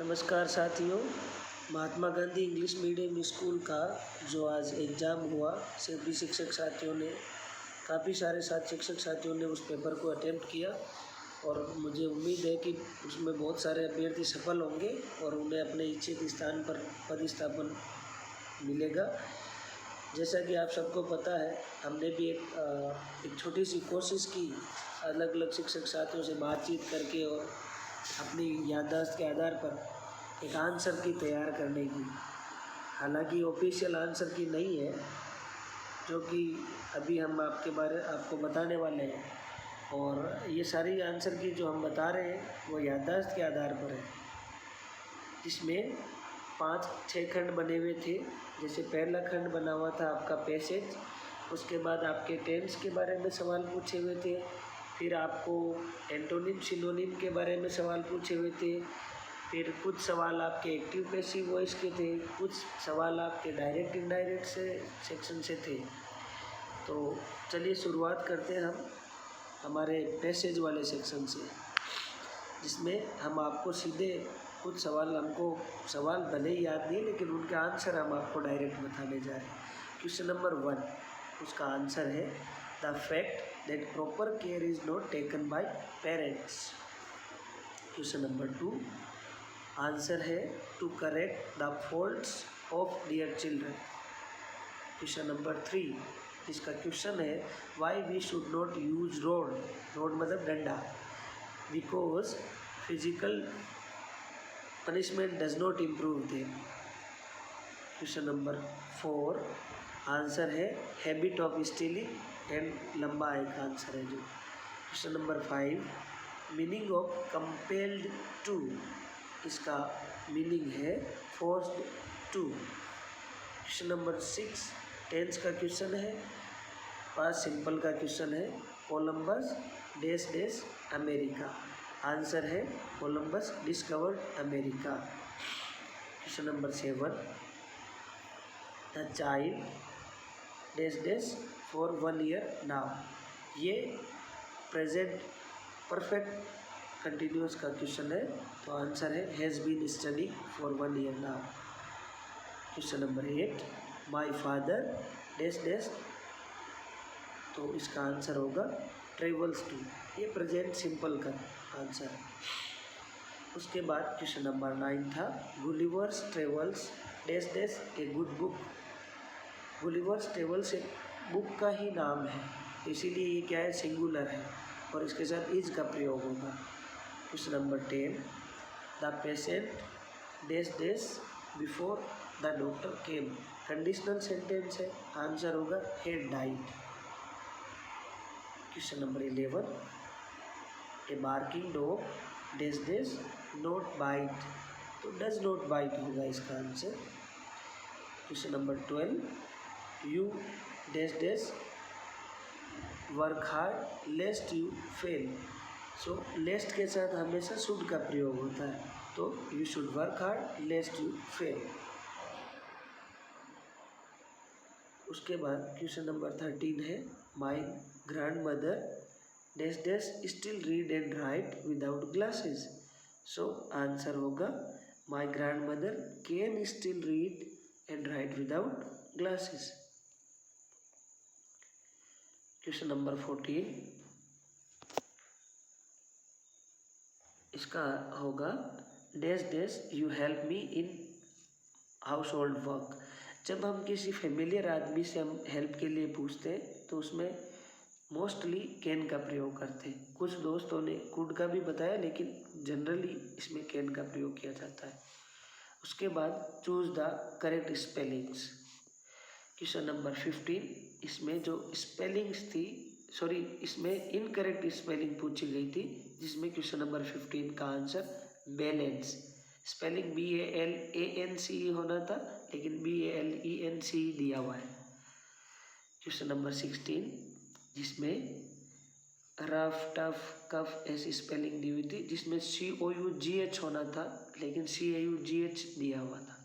नमस्कार साथियों। Mahatma Gandhi English medium school का जो आज एग्ज़ाम हुआ, सभी शिक्षक साथियों ने काफ़ी सारे शिक्षक साथियों ने उस पेपर को अटेम्प्ट किया और मुझे उम्मीद है कि उसमें बहुत सारे अभ्यर्थी सफल होंगे और उन्हें अपने इच्छित स्थान पर पदस्थापन मिलेगा। जैसा कि आप सबको पता है, हमने भी एक छोटी सी कोशिश की अलग अलग शिक्षक साथियों से बातचीत करके और अपनी याददाश्त के आधार पर एक आंसर की तैयार करने की। हालांकि ऑफिशियल आंसर की नहीं है, जो कि अभी हम आपको बताने वाले हैं। और ये सारी आंसर की जो हम बता रहे हैं वो याददाश्त के आधार पर है, जिसमें 5-6 खंड बने हुए थे। जैसे पहला खंड बना हुआ था आपका पैसेज, उसके बाद आपके टेंस के बारे में सवाल पूछे हुए थे, फिर आपको एंटोनिम सिनोनिम के बारे में सवाल पूछे हुए थे, फिर कुछ सवाल आपके एक्टिव पैसिव वॉइस के थे, कुछ सवाल आपके डायरेक्ट इनडायरेक्ट से सेक्शन से थे। तो चलिए शुरुआत करते हैं हम हमारे पैसेज वाले सेक्शन से, जिसमें हम आपको सीधे कुछ सवाल भले ही याद नहीं, लेकिन उनके आंसर हम आपको डायरेक्ट बताने जा रहे हैं। क्वेश्चन नंबर 1, उसका आंसर है the fact that proper care is not taken by parents. Question number 2, answer है to correct the faults of dear children. Question number 3, इसका क्वेश्चन है why we should not use rod मतलब डंडा, because physical punishment does not improve them. Question number 4, answer है habit of stealing and लंबा एक answer है जो। Question number 5, meaning of compelled to, इसका मीनिंग है forced to. Question number 6, tense का क्वेश्चन है, पास्ट सिंपल का क्वेश्चन है, Columbus dash dash America. Answer है Columbus discovered America. Question number 7, the child dash dash for 1 year now. ये present perfect continuous का question है, तो आंसर है has been studying for 1 year now. Question number 8, my father dash dash, तो इसका answer होगा travels to. ये present simple का आंसर है। उसके बाद क्वेश्चन नंबर 9 था Gulliver's travels dash dash a good book. Gulliver's travels एक बुक का ही नाम है, इसीलिए ये क्या है, सिंगुलर है और इसके साथ इज का प्रयोग होगा। Question number 10, the patient dash dash before the doctor came. Conditional sentence है, आंसर होगा had died. Question number 11, a barking dog dash dash not bite, तो डज नॉट बाइट होगा इसका answer. Question number 12, you dash dash work hard lest you fail. So lest के साथ हमेशा should का प्रयोग होता है, तो you should work hard lest you fail. उसके बाद क्वेश्चन नंबर 13 है my grandmother dash dash still read and write without glasses. So answer होगा my grandmother can still read and write without glasses. Question number 14, इसका होगा dash dash you help me in household work. जब हम किसी familiar आदमी से हम help के लिए पूछते हैं तो उसमें मोस्टली कैन का प्रयोग करते हैं। कुछ दोस्तों ने कुड का भी बताया, लेकिन जनरली इसमें कैन का प्रयोग किया जाता है। उसके बाद choose the correct spellings. Question number 15, इसमें जो स्पेलिंग्स थी, इसमें इनकरेक्ट स्पेलिंग पूछी गई थी, जिसमें क्वेश्चन नंबर 15 का आंसर बैलेंस, स्पेलिंग BALANCE होना था, लेकिन BALENCE दिया हुआ है। क्वेश्चन नंबर 16, जिसमें रफ टफ कफ ऐसी स्पेलिंग दी हुई थी, जिसमें COUGH होना था, लेकिन CAUGH दिया हुआ था,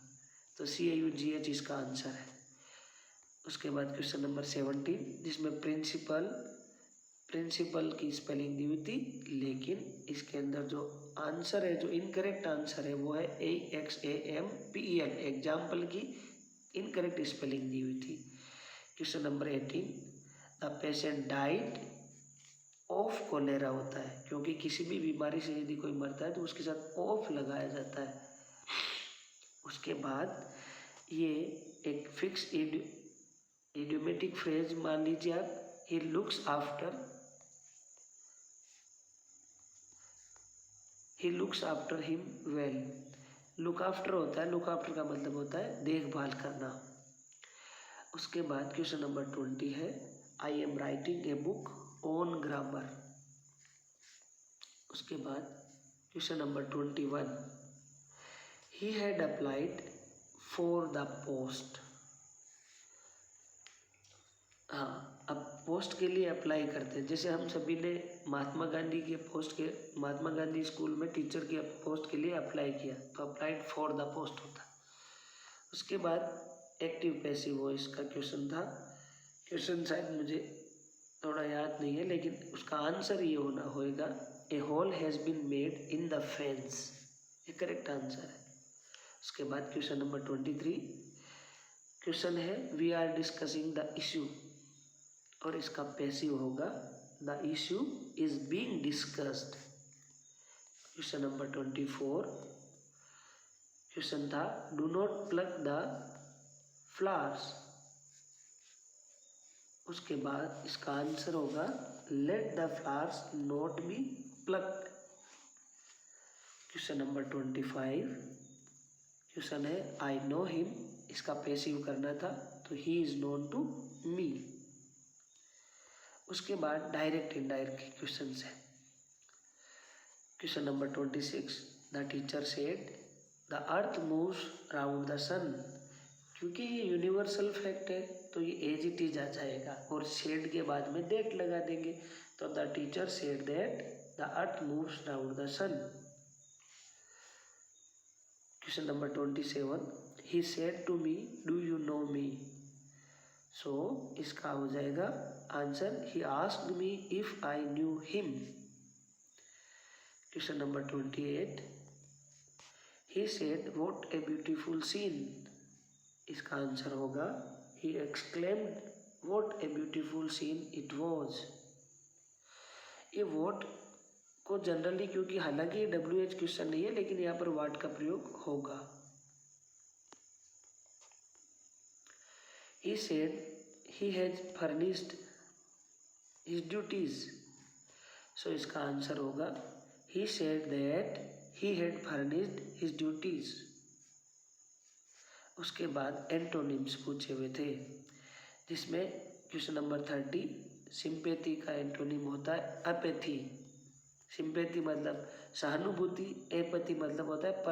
तो CAUGH इसका आंसर है। उसके बाद क्वेश्चन नंबर 17, जिसमें प्रिंसिपल प्रिंसिपल की स्पेलिंग दी हुई थी, लेकिन इसके अंदर जो आंसर है, जो इनकरेक्ट आंसर है वो है EXAMPEL, एग्जाम्पल की इनकरेक्ट स्पेलिंग दी हुई थी। Question number 18, the patient died of cholera होता है, क्योंकि किसी भी बीमारी से यदि कोई मरता है तो उसके साथ ऑफ लगाया जाता है। उसके बाद ये एक फिक्स इडियोमेटिक फ्रेज मान लीजिए आप, he looks after him well. Look after होता है, लुक आफ्टर का मतलब होता है देखभाल करना। उसके बाद क्वेश्चन नंबर 20 है, I am writing a book on grammar. उसके बाद question number 21, he had applied for the post. हाँ, अब पोस्ट के लिए अप्लाई करते हैं, जैसे हम सभी ने महात्मा गांधी स्कूल में टीचर की पोस्ट के लिए अप्लाई किया, तो अप्लाइड फॉर द पोस्ट होता है। उसके बाद एक्टिव पैसिव वॉइस का क्वेश्चन था। क्वेश्चन शायद मुझे थोड़ा याद नहीं है, लेकिन उसका आंसर ये होगा a hole has been made in the fence, ये करेक्ट आंसर है। उसके बाद क्वेश्चन नंबर 23 क्वेश्चन है, we are discussing the issue, और इसका पैसिव होगा the issue is being discussed. Question number 24 question था, do not plug the flowers. उसके बाद इसका आंसर होगा let the flowers not be plucked. Question number 25 question है, आई नो हिम, इसका पैसिव करना था, तो he is known to me. उसके बाद डायरेक्ट इनडायरेक्ट के क्वेश्चन है। Question number 26, the teacher said the earth moves round the sun. क्योंकि ये यूनिवर्सल फैक्ट है तो ये एज इट इज आ जाएगा, और शेड के बाद में दैट लगा देंगे, तो the teacher said that the earth moves round the sun. Question number 27, he said to me do you know me. So इसका हो जाएगा answer, he asked me if I knew him. Question number 28, he said what a beautiful scene. इसका answer होगा, he exclaimed what a beautiful scene it was. ये what को generally, क्योंकि हालांकि ये WH क्वेश्चन नहीं है, लेकिन यहाँ पर व्हाट का प्रयोग होगा। He said he has furnished his duties. So इसका आंसर होगा, he said that he had furnished his duties. उसके बाद एंटोनिम्स पूछे हुए थे, जिसमें क्वेश्चन नंबर 30 सिंपैथी का एंटोनिम होता है अपैथी। सिंपैथी मतलब सहानुभूति, एपैथी मतलब होता है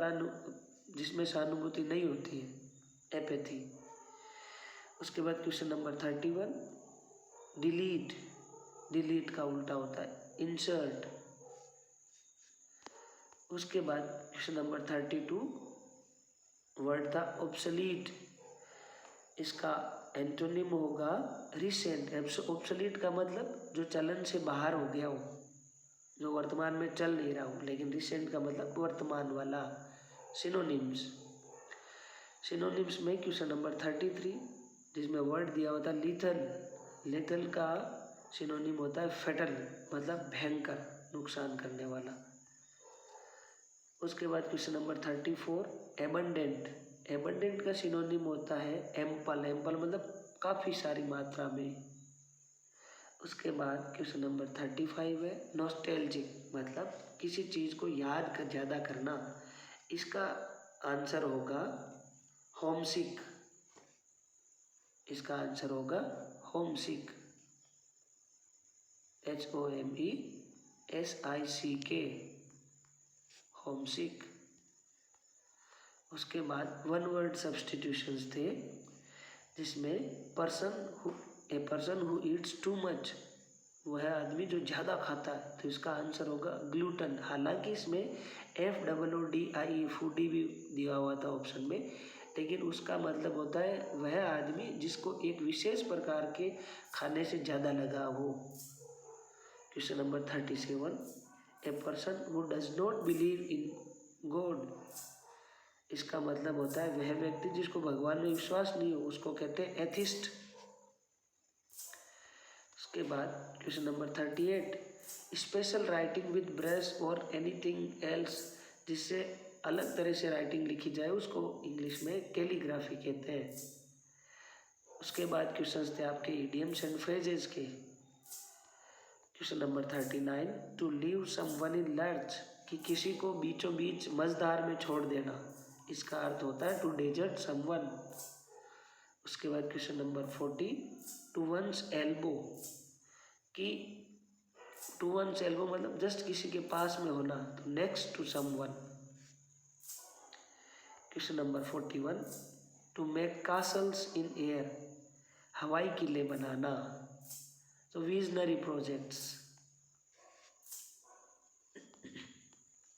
जिसमें सहानुभूति नहीं होती है, एपैथी। उसके बाद क्वेश्चन नंबर 31 डिलीट का उल्टा होता है इंसर्ट। उसके बाद क्वेश्चन नंबर 32 वर्ड था ऑब्सोलीट, इसका एंटोनिम होगा रिसेंट। ऑब्सोलीट का मतलब जो चलन से बाहर हो गया हो, जो वर्तमान में चल नहीं रहा हो, लेकिन रिसेंट का मतलब वर्तमान वाला। सिनोनिम्स में क्वेश्चन नंबर 33 जिसमें वर्ड दिया होता है लीथल का सिनोनिम होता है फेटल, मतलब भयंकर, नुकसान करने वाला। उसके बाद क्वेश्चन नंबर 34 एबंडेंट का सिनोनिम होता है एम्पल मतलब काफ़ी सारी मात्रा में। उसके बाद क्वेश्चन नंबर 35 है नॉस्टैल्जिक, मतलब किसी चीज़ को याद कर ज़्यादा करना। इसका आंसर होगा होमसिक। इसका आंसर होगा होमसिक, HOMESICK, होमसिक। उसके बाद वन वर्ड सब्स्टिट्यूशंस थे, जिसमें a person who Yeats too much, वह आदमी जो ज़्यादा खाता है, तो इसका आंसर होगा ग्लूटन। हालांकि इसमें FOODIE फूडी भी दिया हुआ था ऑप्शन में, लेकिन उसका मतलब होता है वह आदमी जिसको एक विशेष प्रकार के खाने से ज़्यादा लगाव हो। Question number 37, a person who does not believe in God, इसका मतलब होता है वह व्यक्ति जिसको भगवान में विश्वास नहीं हो, उसको कहते हैं एथिस्ट। उसके बाद question number 38, special writing with brush और एनीथिंग एल्स, जिससे अलग तरह से राइटिंग लिखी जाए उसको इंग्लिश में कैलीग्राफी कहते हैं। उसके बाद क्वेश्चंस थे आपके इडियम्स एंड फ्रेजेस के। Question number 39, to leave someone in lurch, कि किसी को बीचों बीच मझधार में छोड़ देना, इसका अर्थ होता है टू डेजर्ट समवन। उसके बाद question number 40, to one's elbow, कि टू वंस एल्बो मतलब जस्ट किसी के पास में होना, तो next to someone. Question number 41, to make castles in air, हवाई किले बनाना, तो विजनरी प्रोजेक्ट्स।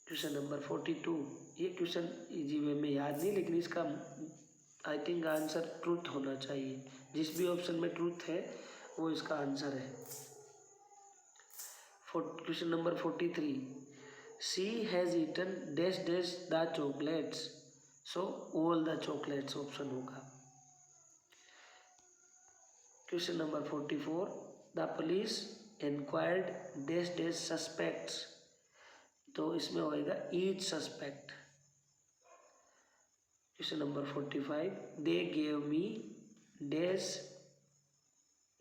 क्वेश्चन नंबर 42, ये क्वेश्चन इजी वे में याद नहीं, लेकिन इसका आई थिंक आंसर ट्रूथ होना चाहिए, जिस भी ऑप्शन में ट्रूथ है वो इसका आंसर है। Question number 43, she has eaten dash dash the chocolates, so all the chocolates option होगा। Question number 44, the police inquired dash dash suspects, तो इसमें होएगा each suspect. Question number 45, they gave me dash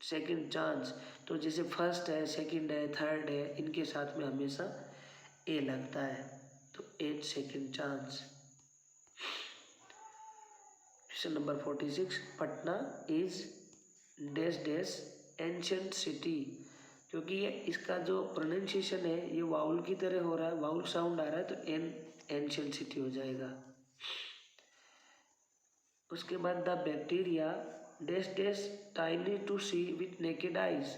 second chance, तो जैसे first है, second है, third है, इनके साथ में हमेशा ए लगता है, तो at second chance. Question number 46, Patna is dash dash ancient city, क्योंकि ये इसका जो प्रोनाउंसिएशन है ये वाउल की तरह हो रहा है, वाउल साउंड आ रहा है, तो एंशियंट सिटी हो जाएगा। उसके बाद the bacteria dash dash tiny to see with naked eyes,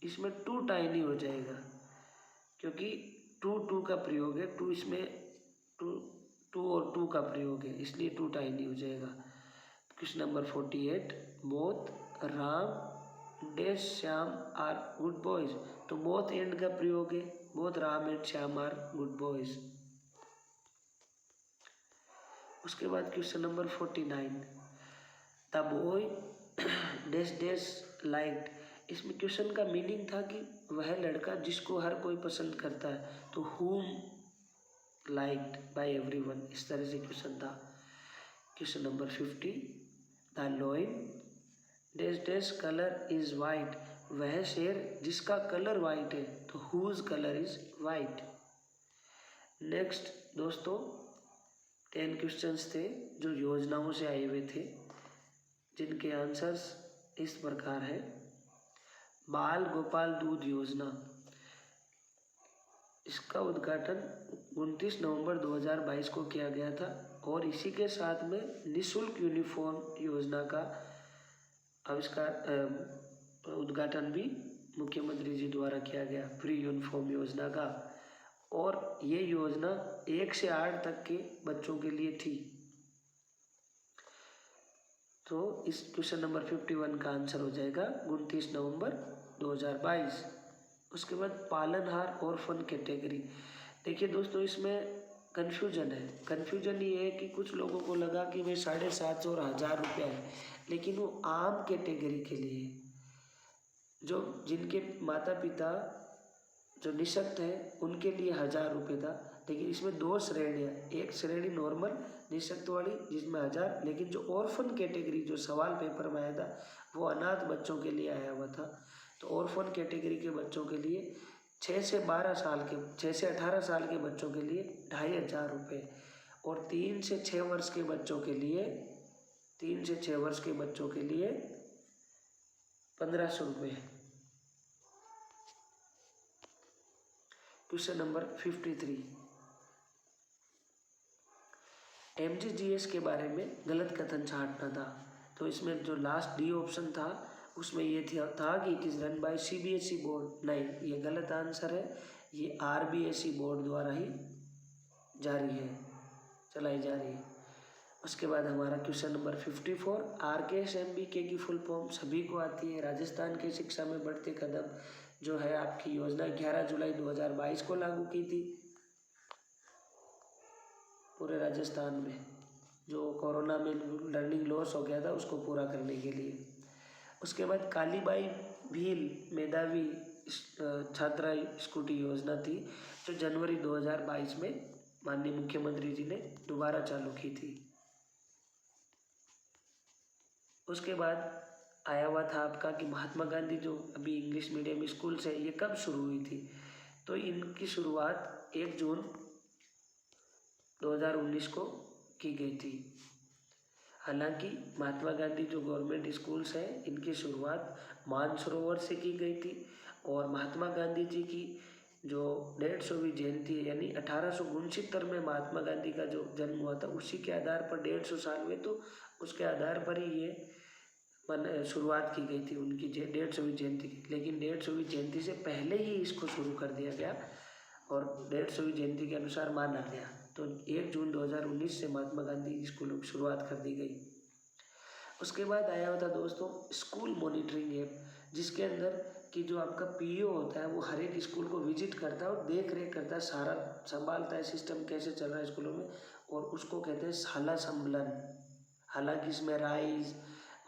इसमें टू टाइनी हो जाएगा, क्योंकि टू का प्रयोग है, टू इसमें टू और टू का प्रयोग है, इसलिए टू टाइनी हो जाएगा। Question number 48, both Ram dash Shyam are good boys, तो बोथ एंड का प्रयोग है, both Ram and Shyam are good boys. उसके बाद question number 49, the boy dash dash liked, इसमें क्वेश्चन का मीनिंग था कि वह लड़का जिसको हर कोई पसंद करता है, तो whom liked by everyone, इस तरह से क्वेश्चन था। Question number 50, the lion dash dash colour is white, वह शेर जिसका कलर वाइट है, तो whose colour is white. Next दोस्तों 10 क्वेश्चंस थे जो योजनाओं से आए हुए थे, जिनके आंसर्स इस प्रकार है। बाल गोपाल दूध योजना, इसका उद्घाटन 29 नवंबर 2022 को किया गया था, और इसी के साथ में निःशुल्क यूनिफॉर्म योजना का उद्घाटन भी मुख्यमंत्री जी द्वारा किया गया, फ्री यूनिफॉर्म योजना का, और ये योजना 1 से 8 तक के बच्चों के लिए थी। तो इस क्वेश्चन नंबर 51 का आंसर हो जाएगा 29 नवंबर 2022। उसके बाद पालनहार ऑर्फन कैटेगरी, देखिए दोस्तों इसमें कन्फ्यूजन है। कन्फ्यूजन ये है कि कुछ लोगों को लगा कि भाई 750 और 1000 रुपया है, लेकिन वो आम कैटेगरी के लिए, जो जिनके माता पिता जो निःशक्त हैं उनके लिए 1000 रुपये था। लेकिन इसमें 2 श्रेणियाँ, एक श्रेणी नॉर्मल निःशक्त वाली जिसमें 1000, लेकिन जो ऑर्फन कैटेगरी जो सवाल पेपर में आया था वो अनाथ बच्चों के लिए आया हुआ था। तो ऑर्फन कैटेगरी के बच्चों के लिए 6 से 18 साल के बच्चों के लिए 2500 रुपये, और 3 से 6 वर्ष के बच्चों के लिए 1500 रुपये। क्वेश्चन नंबर 53, MGGS के बारे में गलत कथन छांटना था। तो इसमें जो लास्ट डी ऑप्शन था उसमें ये था कि it is run by CBSE board, नहीं, ये गलत आंसर है। ये RBSE बोर्ड द्वारा ही चलाई जा रही है। उसके बाद हमारा क्वेश्चन नंबर 54, RKSMBK की फुल फॉर्म सभी को आती है, राजस्थान की शिक्षा में बढ़ते कदम, जो है आपकी योजना 11 जुलाई 2022 को लागू की थी पूरे राजस्थान में, जो कोरोना में लर्निंग लॉस हो गया था उसको पूरा करने के लिए। उसके बाद कालीबाई भील मेधावी छात्रा स्कूटी योजना थी, जो जनवरी 2022 में माननीय मुख्यमंत्री जी ने दोबारा चालू की थी। उसके बाद आया हुआ था आपका कि महात्मा गांधी जो अभी इंग्लिश मीडियम स्कूल्स है, ये कब शुरू हुई थी? तो इनकी शुरुआत 1 जून 2019 को की गई थी। हालांकि महात्मा गांधी जो गवर्नमेंट स्कूल्स हैं, इनकी शुरुआत मानसरोवर से की गई थी और महात्मा गांधी जी की जो 150वीं जयंती है, यानी 1869 में महात्मा गांधी का जो जन्म हुआ था, उसी के आधार पर 150 साल हुए, तो उसके आधार पर ही ये शुरुआत की गई थी उनकी 150वीं जयंती की। लेकिन 150वीं जयंती से पहले ही इसको शुरू कर दिया गया और 150वीं जयंती के अनुसार माना गया। तो 1 जून 2019 से महात्मा गांधी स्कूलों की शुरुआत कर दी गई। उसके बाद आया होता दोस्तों स्कूल मॉनिटरिंग ऐप, जिसके अंदर कि जो आपका पीईओ होता है वो हर एक स्कूल को विजिट करता है और देख रेख करता है, सारा संभालता है सिस्टम कैसे चल रहा है स्कूलों में, और उसको कहते हैं शाला सम्मेलन। हालांकि इसमें राइज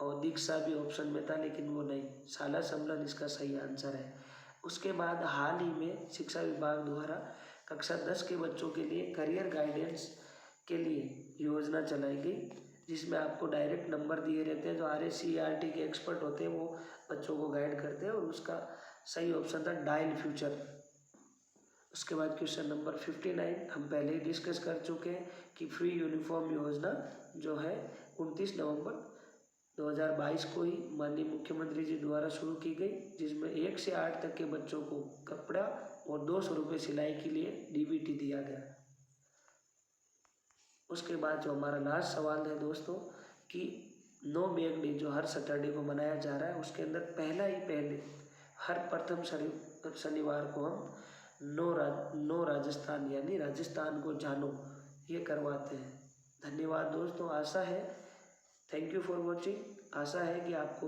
और दीक्षा भी ऑप्शन में था, लेकिन वो नहीं, शाला सम्मेलन इसका सही आंसर है। उसके बाद हाल ही में शिक्षा विभाग द्वारा कक्षा 10 के बच्चों के लिए करियर गाइडेंस के लिए योजना चलाई गई, जिसमें आपको डायरेक्ट नंबर दिए रहते हैं, जो RSCERT के एक्सपर्ट होते हैं वो बच्चों को गाइड करते हैं, और उसका सही ऑप्शन था डायल फ्यूचर। उसके बाद क्वेश्चन नंबर 59 हम पहले ही डिस्कस कर चुके हैं कि फ्री यूनिफॉर्म योजना जो है 29 नवंबर 2022 को ही माननीय मुख्यमंत्री जी द्वारा शुरू की गई, जिसमें 1 से 8 तक के बच्चों को कपड़ा और 200 रुपये सिलाई के लिए DBT दिया गया। उसके बाद जो हमारा लास्ट सवाल है दोस्तों कि नो बैग डे जो हर सैटरडे को मनाया जा रहा है, उसके अंदर पहले हर प्रथम शनिवार को हम नो राजस्थान यानी राजस्थान को जानो ये करवाते हैं। धन्यवाद दोस्तों, आशा है थैंक यू फॉर वॉचिंग। आशा है कि आपको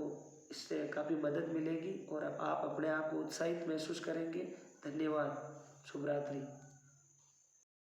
इससे काफ़ी मदद मिलेगी और आप अपने आप को उत्साहित महसूस करेंगे। धन्यवाद, शुभ रात्रि।